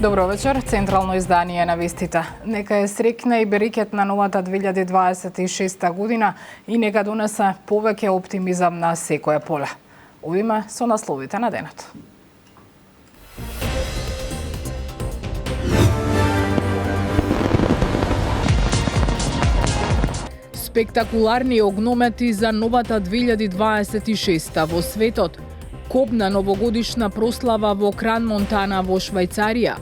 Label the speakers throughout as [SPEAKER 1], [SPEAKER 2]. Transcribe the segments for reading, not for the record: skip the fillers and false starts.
[SPEAKER 1] Добро вечер, централно издание на вестите. Нека е срекна и берекет на новата 2026 година и нека донесе повеќе оптимизам на секое поле. Овиме со насловите на денот. Спектакуларни огномети за новата 2026 во светот. Кобна новогодишна прослава во Кран Монтана во Швајцарија.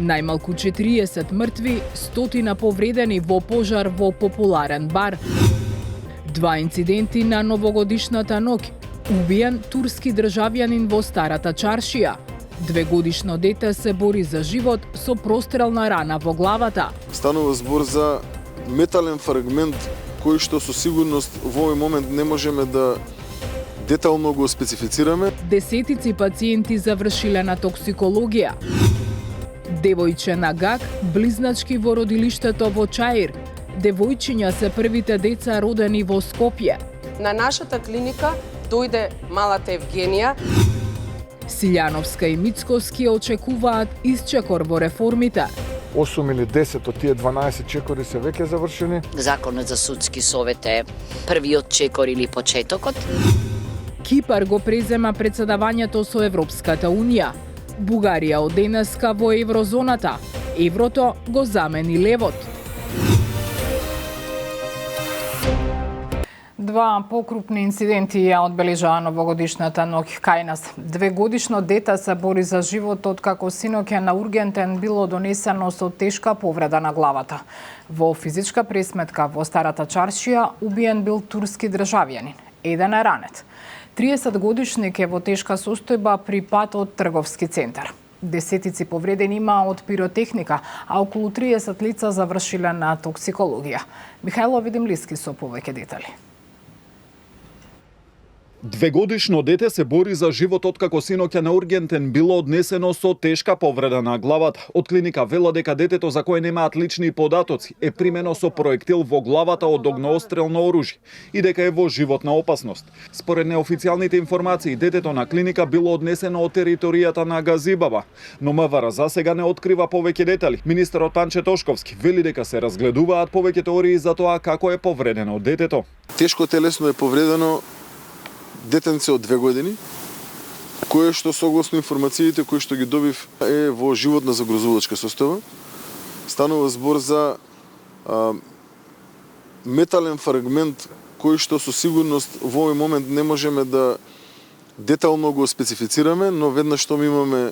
[SPEAKER 1] Најмалку 40 мртви, 100 повредени во пожар во популарен бар. 2 инциденти на новогодишната ноќ. Убиен турски државјанин во Старата Чаршија. 2-годишно дете се бори за живот со прострелна рана во главата.
[SPEAKER 2] Станува збор за метален фрагмент кој што со сигурност во овој момент не можеме да детално го специфицираме.
[SPEAKER 1] Десетици пациенти завршиле на токсикологија. Девојче на гак, близначки во родилиштето во Чаир. Девојчиња се првите деца родени во Скопје.
[SPEAKER 3] На нашата клиника дојде малата Евгенија.
[SPEAKER 1] Силјановска и Мицковски очекуваат исчекор во реформите.
[SPEAKER 4] 8 или 10 од тие 12 чекори се веќе завршени.
[SPEAKER 5] Законот за судски совет е првиот чекор или почетокот.
[SPEAKER 1] Кипар го презема председавањето со Европската Унија. Бугарија од денеска во еврозоната. Еврото го замени левот. Два покрупни инциденти ја одбележаа новогодишната ноќ кај нас. 2-годишно дете се бори за живот откако синоќа на ургентен било донесено со тешка повреда на главата. Во физичка пресметка во Старата Чаршија убиен бил турски државјанин. Еден е ранет. 30-годишник е во тешка состојба при пат од трговски центар. Десетици повредени има од пиротехника, а околу 30 лица завршиле на токсикологија. Михајло Видимлиски со повеќе детали.
[SPEAKER 6] 2-годишно дете се бори за живот откако синоќа на ургентен било однесено со тешка повреда на главата. Од клиника вела дека детето за кое немаат лични податоци е примено со проектил во главата од огноострелно оружје и дека е во животна опасност. Според неофицијалните информации, детето на клиника било однесено од територијата на Газибаба, но МВР за сега не открива повеќе детали. Министерот Панче Тошковски вели дека се разгледуваат повеќе теории за тоа како е повредено детето.
[SPEAKER 2] Тешко телесно е повредено детенце од 2 години, кое што согласно информациите кои што ги добив е во животна загрозувачка состојба. Станува збор за метален фрагмент кој што со сигурност во овој момент не можеме да детално го специфицираме, но веднаш што имаме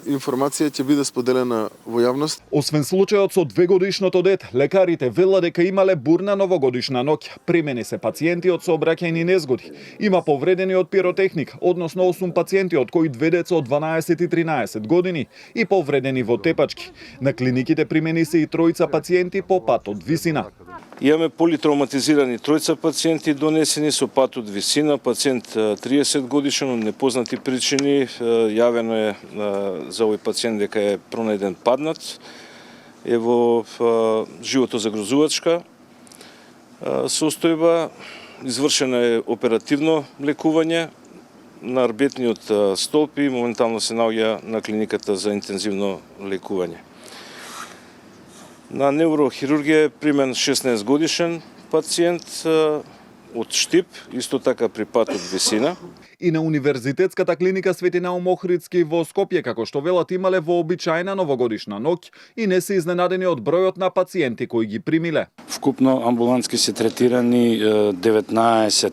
[SPEAKER 2] информација ќе биде споделена во јавност.
[SPEAKER 6] Освен случајот со 2-годишното дете, лекарите велат дека имале бурна новогодишна ноќ. Примени се пациенти од сообраќајни незгоди. Има повредени од пиротехника, односно 8 пациенти од кои 2 деца од 12 и 13 години и повредени во тепачки. На клиниките примени се и 3 пациенти по пат од висина.
[SPEAKER 7] Имаме политравматизирани 3 пациенти донесени со пат од висина, пациент 30 годишен од непознати причини, јавено е за овој пациент дека е пронајден паднат, е во животозагрозувачка состојба, извршено е оперативно лекување на арбетниот столб и моментално се наоѓа на клиниката за интензивно лекување. На неврохирургија е примен 16 годишен пациент од Штип, исто така при пат од висина.
[SPEAKER 6] И на Универзитетската клиника Свети Наум Охридски во Скопје, како што велат, имале вообичаена новогодишна ноќ и не се изненадени од бројот на пациенти кои ги примиле.
[SPEAKER 8] Вкупно амбулантски се третирани 19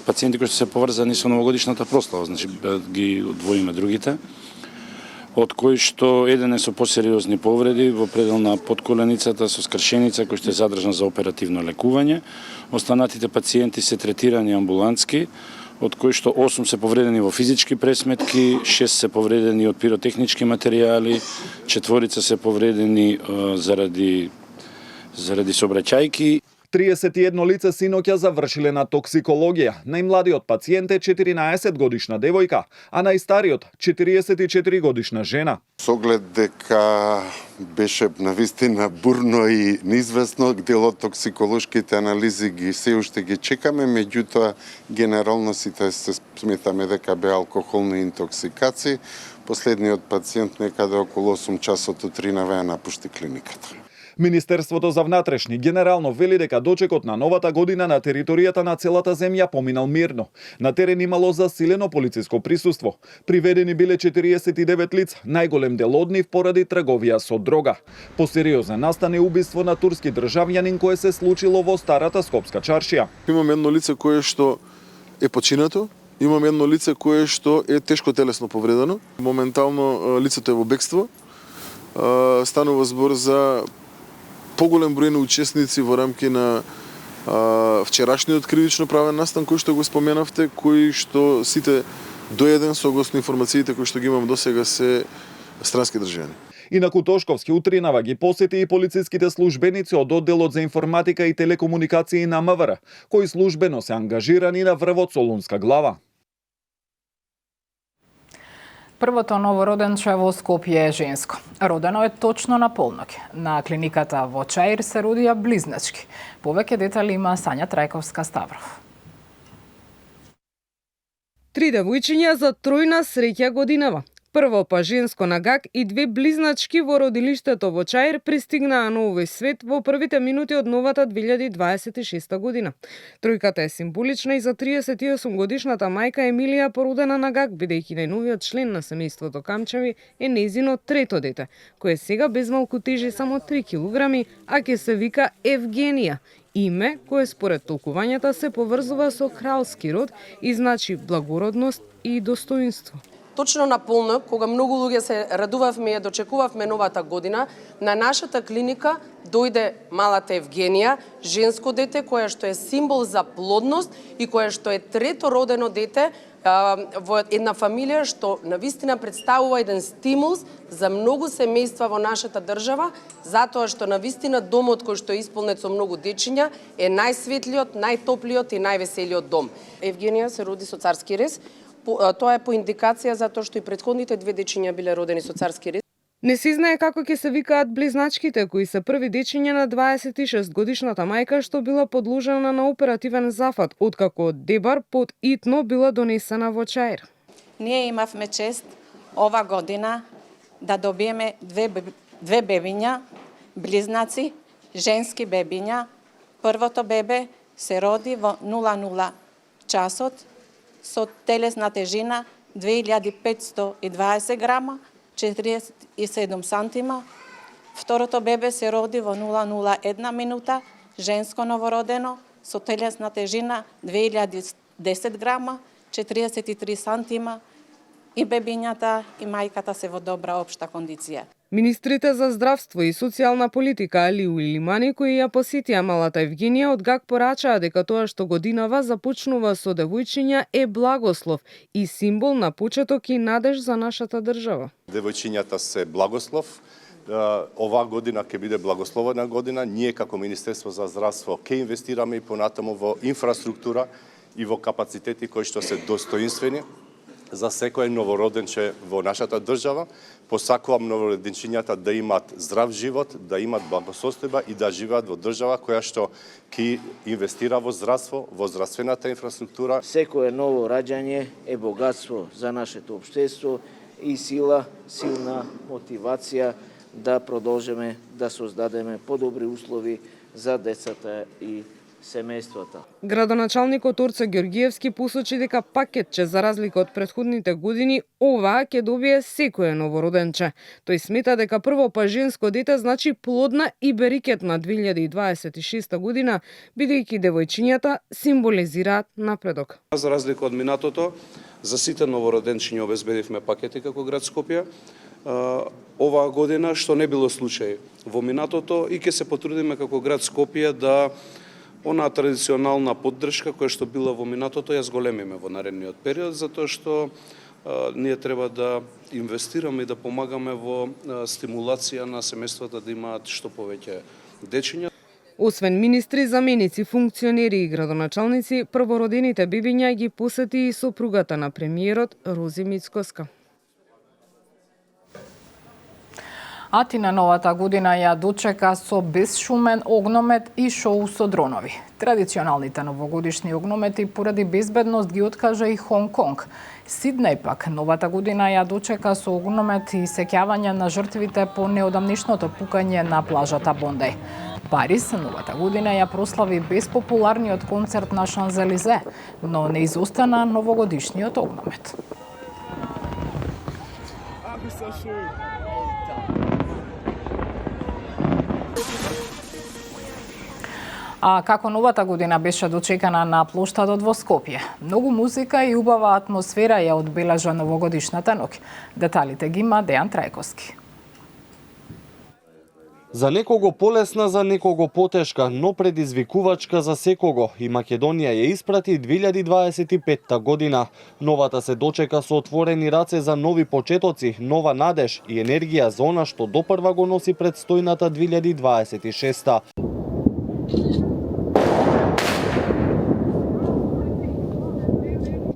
[SPEAKER 8] пациенти кои се поврзани со новогодишната прослава, значи ги одвоиме другите, од кои што еден е со посериозни повреди во предел на подколеницата со скршеница кој што е задржан за оперативно лекување. Останатите пациенти се третирани амбулантски, од кои што 8 се повредени во физички пресметки, 6 се повредени од пиротехнички материјали, 4 се повредени заради сообраќајки.
[SPEAKER 6] 31 лице синоќа завршиле на токсикологија. Најмладиот пациент е 14 годишна девојка, а најстариот 44 годишна жена.
[SPEAKER 9] Со оглед дека беше навистина бурно и неизвестно, дел од токсиколошките анализи ги се уште ги чекаме, меѓутоа генерално сите се сметаме дека бе алкохолни интоксикации. Последниот пациент некаде околу 8 часот утринава ја напушти клиниката.
[SPEAKER 6] Министерството за внатрешни генерално вели дека дочекот на новата година на територијата на целата земја поминал мирно. На терен имало засилено полициско присуство. Приведени биле 49 лица, најголем дел од нив поради трговија со дрога. Посериозен настане убиство на турски државјанин кое се случило во старата Скопска чаршија.
[SPEAKER 2] Имаме едно лице кое што е починато, имаме едно лице кое што е тешко телесно повредено. Моментално лицето е во бегство. Станува збор за поголем број на учесници во рамки на вчерашниот кривично правен настан кој што го споменавте, кои што сите до еден согласно информациите кои што ги имам досега се странски државјани.
[SPEAKER 6] Инаку Тошковски утринава ги посети и полициските службеници од одделот за информатика и телекомуникации на МВР, кои службено се ангажирани на врвот Солунска глава.
[SPEAKER 1] Првото новороденче во Скопје е женско. Родено е точно на полноќ. На клиниката во Чаир се родија близначки. Повеќе детали има Сања Трајковска-Ставров.
[SPEAKER 10] 3 девојчиња за тројна среќа годинава. Прво па женско на гак и 2 близначки во родилиштето во Чаир пристигнаа на овој свет во првите минути од новата 2026 година. Тројката е символична и за 38 годишната мајка Емилија, породена на гак, бидејќи најновиот член на семејството Камчеви е нејзино трето дете, кое сега безмалку тежи само 3 килограми, а ќе се вика Евгенија. Име кое според толкувањата се поврзува со кралски род и значи благородност и достоинство.
[SPEAKER 3] Точно на полнок, кога многу луѓе се радувавме и ја дочекувавме новата година, на нашата клиника дојде малата Евгенија, женско дете кое што е символ за плодност и кое што е трето родено дете во една фамилија што навистина представува еден стимул за многу семејства во нашата држава, затоа што навистина домот кој што е исполнет со многу дечиња е најсветлиот, најтоплиот и највеселиот дом. Евгенија се роди со царски рез. Тоа е по индикација затоа што и претходните 2 дечиња биле родени со царски рез.
[SPEAKER 10] Не се знае како ќе се викаат близначките, кои се први дечиња на 26 годишната мајка што била подложена на оперативен зафат, откако од Дебар под Итно била донесена во Чаир.
[SPEAKER 11] Ние имавме чест ова година да добиеме 2 бебиња, близнаци, женски бебиња. Првото бебе се роди во 00 часот со телесна тежина 2520 грама, 47 сантима. Второто бебе се роди во 001 минута, женско новородено, со телесна тежина 2010 грама, 43 сантима. И бебињата и мајката се во добра општа кондиција.
[SPEAKER 10] Министрите за здравство и социјална политика Алиу Илимани, кои ја посетија малата Евгенија, од ГАК порачаа дека тоа што годинава започнува со девојчиња е благослов и символ на почеток и надеж за нашата држава.
[SPEAKER 12] Девојчињата се благослов. Оваа година ќе биде благословена година. Ние како Министерство за здравство ќе инвестираме и понатаму во инфраструктура и во капацитети кои што се достоинствени за секој новороденче во нашата држава. Посакувам новороденчињата да имаат здрав живот, да имаат благосостојба и да живеат во држава која што ќе инвестира во здравство, во здравствената инфраструктура.
[SPEAKER 13] Секое ново раѓање е богатство за нашето општество и силна мотивација да продолжиме да создадеме подобри услови за децата и семејствата.
[SPEAKER 10] Градоначалникот Орце Ѓоргиевски посочи дека пакетче за разлика од претходните години оваа ќе добие секое новороденче. Тој смета дека прво па женско дете значи плодна и берикетна 2026 година, бидејќи девојчињата символизираат напредок.
[SPEAKER 14] За разлика од минатото, за сите новороденчиња обезбедивме пакети како град Скопје. Оваа година, што не било случај во минатото, и ќе се потрудиме како град Скопје да онаа традиционална поддршка која што била во минатото ја зголемиме во наредниот период, затоа што ние треба да инвестираме и да помагаме во стимулација на семејствата да имаат што повеќе дечиња.
[SPEAKER 10] Освен министри, заменици, функционери и градоначалници, првородените бебиња ги посети и сопругата на премиерот Рози Мицкоска.
[SPEAKER 1] Атина новата година ја дочека со безшумен огномет и шоу со дронови. Традиционалните новогодишни огномети поради безбедност ги откажа и Хонг Конг. Сиднеј пак новата година ја дочека со огномет и сеќавање на жртвите по неодамнишното пукање на плажата Бондеј. Париз новата година ја прослави без популарниот концерт на Шанзелизе, но не изостана новогодишниот огномет. А како новата година беше дочекана на плоштадот во Скопје? Многу музика и убава атмосфера ја одбележа новогодишната ноќ. Деталите ги има Дејан Трајковски.
[SPEAKER 15] За некого полесна, за некого потешка, но предизвикувачка за секого и Македонија ја испрати 2025 година. Новата се дочека со отворени раце за нови почетоци, нова надеж и енергија за она што допрва го носи предстојната 2026.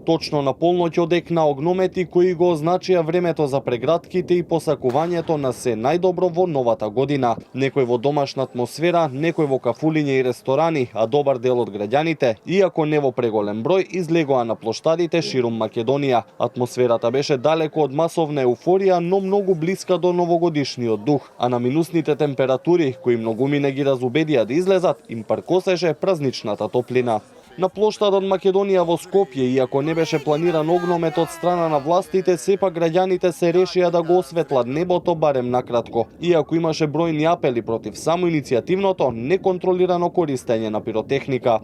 [SPEAKER 15] Точно на полноќ одекна огномети кои го означија времето за прегратките и посакувањето на се најдобро во новата година. Некој во домашна атмосфера, некој во кафулиња и ресторани, а добар дел од граѓаните, иако не во преголем број, излегоа на плоштадите ширум Македонија. Атмосферата беше далеко од масовна еуфорија, но многу блиска до новогодишниот дух, а на минусните температури, кои многумина ги разубедија да излезат, им паркосеше празничната топлина. На плоштадот Македонија во Скопје, иако не беше планиран огномет од страна на властите, сепак граѓаните се решија да го осветлат небото барем накратко. Иако имаше бројни апели против само иницијативното, неконтролирано користење на пиротехника.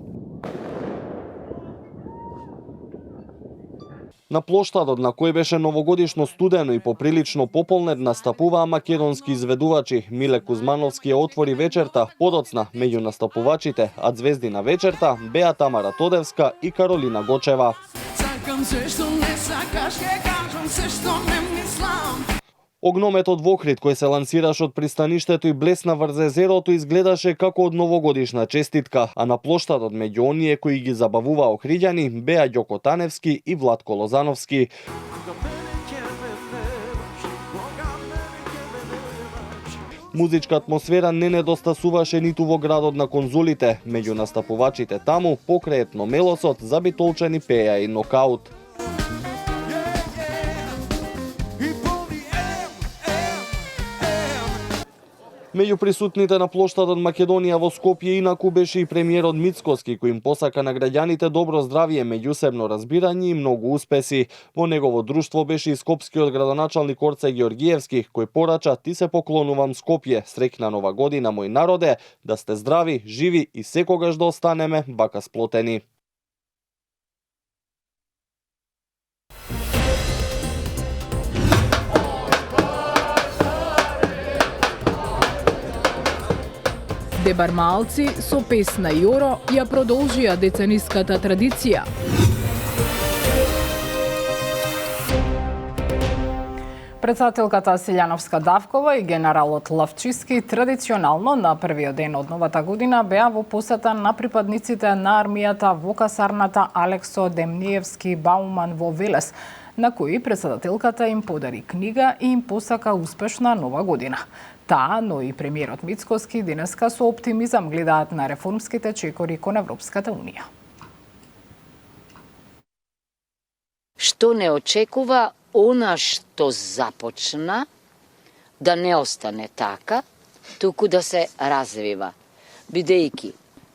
[SPEAKER 15] На плоштадот на кој беше новогодишно студено и поприлично пополнет настапуваа македонски изведувачи. Миле Кузмановски ја отвори вечерта, подоцна меѓу настапувачите, а звезди на вечерта беа Тамара Тодевска и Каролина Гочева. Огнометот во Охрид кој се лансираше од пристаништето и блесна врз езерото изгледаше како од новогодишна честитка, а на плоштадот меѓу оние кои ги забавуваа охриѓани беа Ѓоко Таневски и Владко Лозановски. Музичка атмосфера не недостасуваше ниту во градот на конзулите. Меѓу настапувачите таму, покрај етномелосот, забитолчени пеја и нокаут. Меѓу присутните на плоштадот Македонија во Скопје инаку беше и премиерот Мицкоски, кој им посака на граѓаните добро здравје, меѓусебно разбирање и многу успеси. Во негово друштво беше и скопскиот градоначалник Орце Георгиевски, кој порача: "Ти се поклонувам Скопје, среќна нова година мој народе, да сте здрави, живи и секогаш да останеме вака сплотени."
[SPEAKER 1] Дебармалци со песна Јоро ја продолжија децениската традиција. Председателката Силјановска Давкова и генералот Лавчиски традиционално на првиот ден од новата година беа во посета на припадниците на армијата во касарната Алексо Демниевски Бауман во Велес, на кои председателката им подари книга и им посака успешна нова година. Таа, но и премиерот Мицкоски денеска со оптимизам гледаат на реформските чекори кон Европската Унија.
[SPEAKER 5] Што не очекува она што започна да не остане така, туку да се развива. Бидејќи,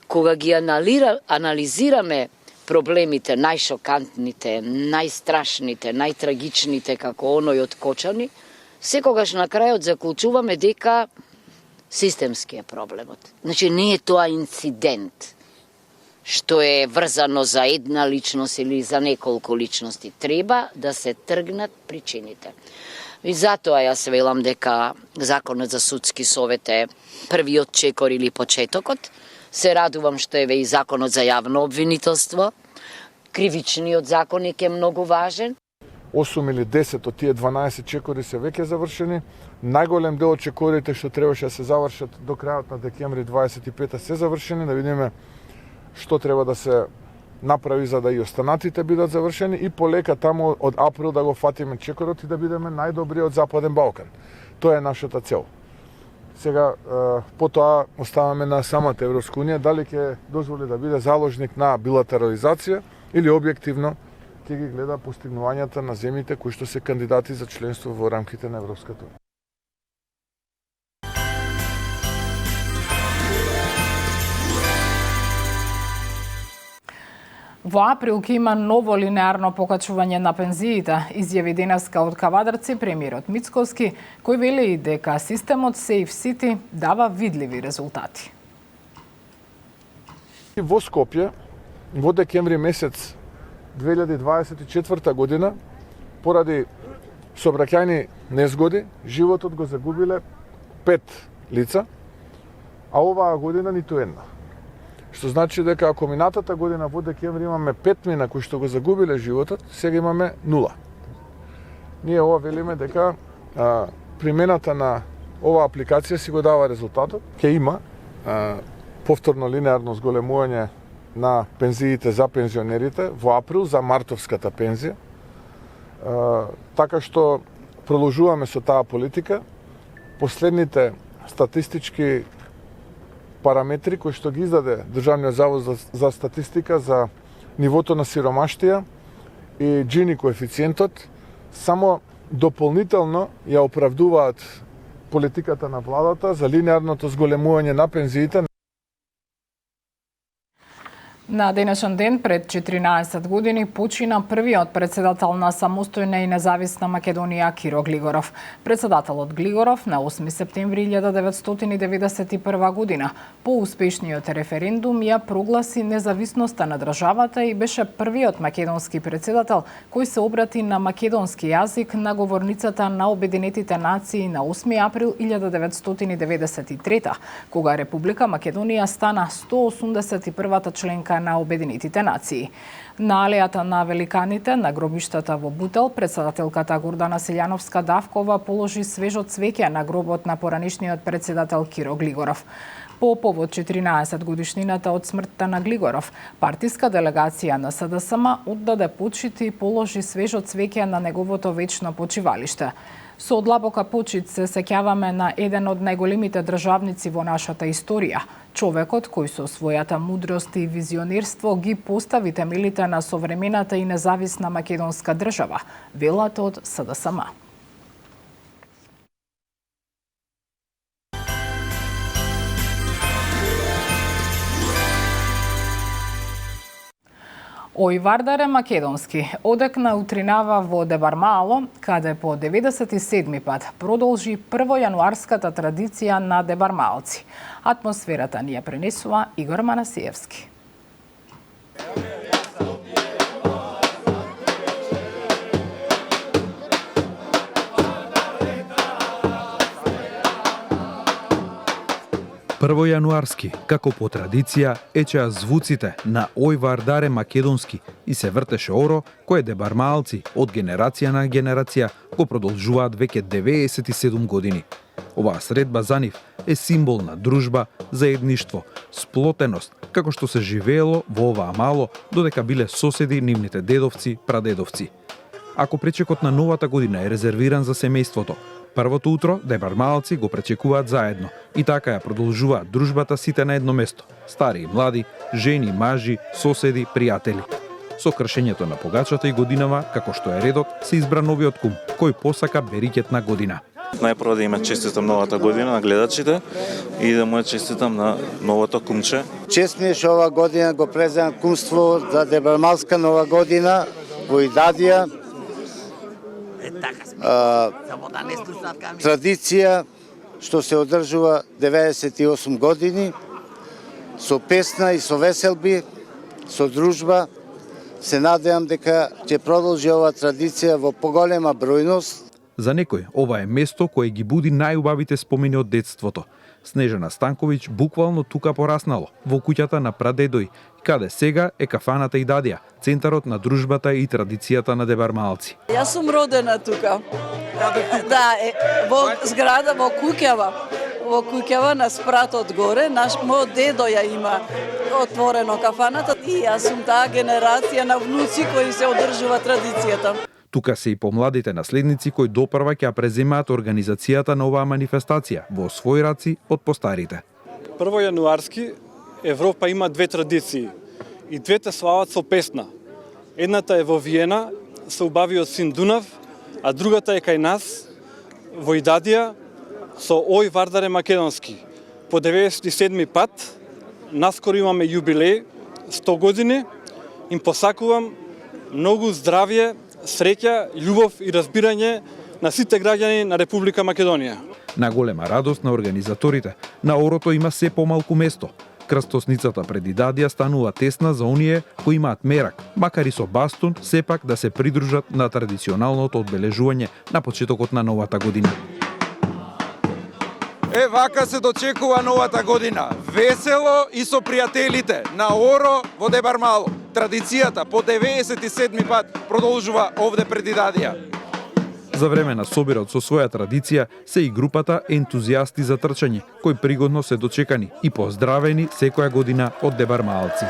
[SPEAKER 5] кога ги анализираме проблемите, најшокантните, најстрашните, најтрагичните, како оној од Кочани, секогаш на крајот заклучуваме дека системски е проблемот. Значи, не е тоа инцидент, што е врзано за една личност или за неколку личности. Треба да се тргнат причините. И затоа јас велам дека Законот за судски совет е првиот чекор или почетокот. Се радувам што еве и Законот за јавно обвинителство. Кривичниот законник е многу важен.
[SPEAKER 4] 8 или 10 од тие 12 чекори се веќе завршени. Најголем дел од чекорите што требаше да се завршат до крајот на декември 25 се завршени, да видиме што треба да се направи за да и останатите бидат завршени и полека таму од април да го фатиме чекорот и да бидеме најдобри од Западен Балкан. Тоа е нашата цел. Сега, потоа оставаме на самата Европска унија, дали ќе дозволи да биде заложник на билатерализација или објективно ќе ги гледа постигнувањата на земјите кои што се кандидати за членство во рамките на Европската унија.
[SPEAKER 1] Во април ќе има ново линеарно покачување на пензиите, изјави денеска од Кавадарци премиерот Мицковски, кој вели дека системот Safe City дава видливи резултати.
[SPEAKER 4] Во Скопје, во декември месец 2024 година, поради сообраќајни незгоди, животот го загубиле 5 лица, а оваа година ниту една. Што значи дека ако минатата година во декември имаме 5 мина кои што го загубиле животот, сега имаме 0. Ние ова велиме дека примената на оваа апликација си го дава резултатот. Ќе има повторно линеарно зголемување на пензиите за пензионерите во април за мартовската пензија. Така што продолжуваме со таа политика. Последните статистички параметри кои што ги издаде Државниот завод за статистика за нивото на сиромаштија и Джини коефициентот само дополнително ја оправдуваат политиката на владата за линеарното зголемување на пензиите.
[SPEAKER 1] На денешен ден пред 14 години почина првиот председател на самостојна и независна Македонија Киро Глигоров. Председателот Глигоров на 8 септември 1991 година по успешниот референдум ја прогласи независноста на државата и беше првиот македонски председател кој се обрати на македонски јазик на говорницата на Обединетите нации на 8 април 1993, кога Република Македонија стана 181-та членка на Обединетите нации. На алејата на великаните на гробиштата во Бутел, председателката Гордана Силјановска-Давкова положи свежо цвеќе на гробот на поранишниот председател Киро Глигоров. По повод 14 годишнината од смртта на Глигоров, партиска делегација на СДСМ оддаде почит и положи свежо цвеќе на неговото вечно почивалиште. Со длабока почит се сеќаваме на еден од најголемите државници во нашата историја, човекот кој со својата мудрост и визионерство ги постави темелите на современата и независна македонска држава, велат од СДСМ. Ој Вардаре македонски одекна утринава во Дебармало, каде по 97 пат продолжи првојануарската традиција на дебармалци. Атмосферата ни ја пренесува Игор Манасиевски.
[SPEAKER 16] Првојануарски, како по традиција, ечеа звуците на Ој Вардаре македонски и се вртеше оро кое дебармалци од генерација на генерација го продолжуваат веќе 97 години. Оваа средба за нив е символ на дружба, заедништво, сплотеност, како што се живеело во оваа мало додека биле соседи нивните дедовци, прадедовци. Ако пречекот на новата година е резервиран за семејството, првото утро дебармалци го пречекуваат заедно и така ја продолжуваат дружбата сите на едно место. Стари и млади, жени, мажи, соседи, пријатели. Со кршењето на погачата и годинава, како што е редот, се избра новиот кум, кој посака берикетна година.
[SPEAKER 17] Најпрво да има честитам новата година на гледачите и да му ја честитам на новото кумче.
[SPEAKER 18] Чест ми е што ова година го преземам кумство за дебармалска нова година во Идадија. Традиција што се одржува 98 години со песна и со веселби, со дружба. Се надевам дека ќе продолжи оваа традиција во поголема бројност.
[SPEAKER 16] За некој ова е место кое ги буди најубавите спомени од детството. Снежана Станковиќ буквално тука пораснало, во куќата на прадедој, каде сега е кафаната Идадија, центарот на дружбата и традицијата на дебармалци.
[SPEAKER 19] Јас сум родена тука. Да, во зграда, во куќава. Во куќава на спратот горе, мојот дедо ја има отворено кафаната и јас сум таа генерација на внуци кои се одржува традицијата.
[SPEAKER 16] Тука се и помладите наследници кои допрва ќе преземаат организацијата на оваа манифестација во своји раци од постарите.
[SPEAKER 20] 1 јануарски Европа има две традиции и двете слават со песна. Едната е во Виена со убавиот син Дунав, а другата е кај нас во Идадија со Ој Вардаре Македонски. По 97 пат, наскоро имаме јубилеј, 100 години, им посакувам многу здравје, среќа, љубов и разбирање на сите граѓани на Република Македонија.
[SPEAKER 16] На голема радост на организаторите, на орото има се помалку место. Крстосницата пред Идадија станува тесна за оние кои имаат мерак, макар и со бастун, сепак да се придружат на традиционалното одбележување на почетокот на новата година.
[SPEAKER 21] Вака се дочекува новата година. Весело и со пријателите на Оро во Дебармало. Традицијата по 97 пат продолжува овде пред Идадија.
[SPEAKER 16] За време на собирот со своја традиција се и групата ентузијасти за трчање, кои пригодно се дочекани и поздравени секоја година од дебармалци.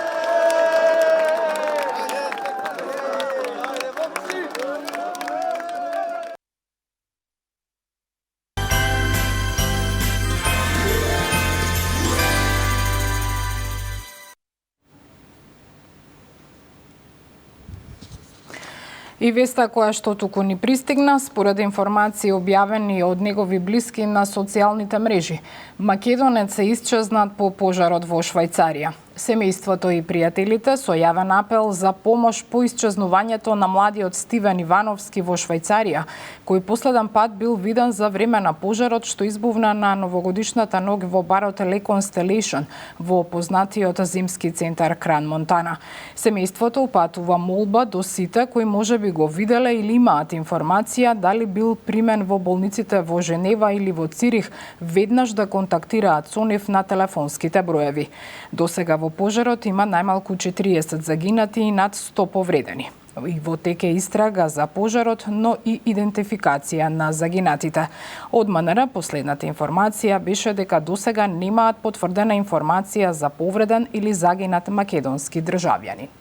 [SPEAKER 1] И веста која што туку ни пристигна, според информации објавени од негови блиски на социјалните мрежи, македонец се исчезнат по пожарот во Швајцарија. Семејството и пријателите со јавен апел за помош по исчезнувањето на младиот Стивен Ивановски во Швајцарија, кој последен пат бил виден за време на пожарот што избувна на новогодишната ноќ во барот Le Constellation во познатиот зимски центар Кран Монтана. Семејството упатува молба до сите кои можеби го виделе или имаат информација дали бил примен во болниците во Женева или во Цирих, веднаш да контактираат со нив на телефонските броеви. Досега во пожарот има најмалку 40 загинати и над 100 повредени. И во тек е истрага за пожарот, но и идентификација на загинатите. Од МНР последната информација беше дека досега немаат потврдена информација за повреден или загинат македонски државјанин.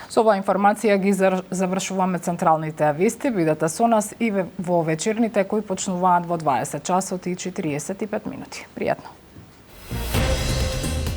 [SPEAKER 1] Со оваа информација ги завршуваме централните вести. Бидете со нас и во вечерните кои почнуваат во 20 часот и 45 минути. Пријатно.